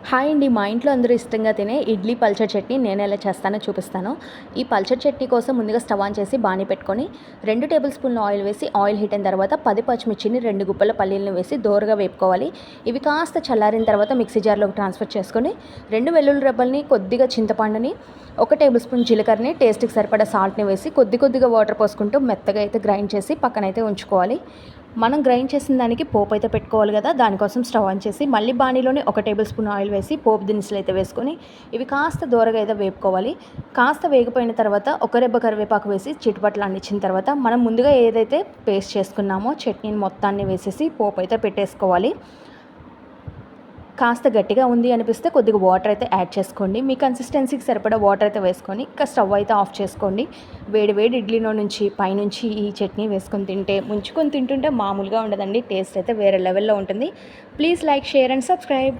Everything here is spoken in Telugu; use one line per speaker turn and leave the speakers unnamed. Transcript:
హాయ్ అండి. మా ఇంట్లో అందరూ ఇష్టంగా తినే ఇడ్లీ పల్చర్ చట్నీ నేను ఎలా చేస్తానో చూపిస్తాను. ఈ పల్చర్ చట్నీ కోసం ముందుగా స్టవ్ ఆన్ చేసి బాణీ పెట్టుకొని 2 టేబుల్ స్పూన్ల ఆయిల్ వేసి ఆయిల్ హీట్ అయిన తర్వాత 10 పచ్చిమిర్చిని 2 గుప్పల పల్లీలను వేసి దోరగా వేపుకోవాలి. ఇవి కాస్త చల్లారిన తర్వాత మిక్సీ జార్లోకి ట్రాన్స్ఫర్ చేసుకొని 2 వెల్లుల్లి రెబ్బల్ని, కొద్దిగా చింతపండుని, 1 టేబుల్ స్పూన్ జీలకర్రని, టేస్ట్కి సరిపడా సాల్ట్ని వేసి కొద్దిగా వాటర్ పోసుకుంటూ మెత్తగా అయితే గ్రైండ్ చేసి పక్కనైతే ఉంచుకోవాలి. మనం గ్రైండ్ చేసిన దానికి పోపు అయితే పెట్టుకోవాలి కదా, దానికోసం స్టవ్ ఆన్ చేసి మళ్ళీ బాణీలోని 1 టేబుల్ స్పూన్ ఆయిల్ వేసి పోపు దినుసులు అయితే వేసుకొని ఇవి కాస్త దూరగా అయితే వేపుకోవాలి. కాస్త వేగిపోయిన తర్వాత ఒక రెబ్బ కరివేపాకు వేసి చిటుపట్లాన్నిచ్చిన తర్వాత మనం ముందుగా ఏదైతే పేస్ట్ చేసుకున్నామో చట్నీని మొత్తాన్ని వేసేసి పోపు అయితే పెట్టేసుకోవాలి. కాస్త గట్టిగా ఉంది అనిపిస్తే కొద్దిగా వాటర్ అయితే యాడ్ చేసుకోండి. మీ కన్సిస్టెన్సీకి సరిపడా వాటర్ అయితే వేసుకొని ఇంకా స్టవ్ అయితే ఆఫ్ చేసుకోండి. వేడి వేడి ఇడ్లీలో నుంచి పైనుంచి ఈ చట్నీ వేసుకొని తింటే, ముంచుకొని తింటుంటే మామూలుగా ఉండదండి. టేస్ట్ అయితే వేరే లెవెల్లో ఉంటుంది. Please like, share and subscribe.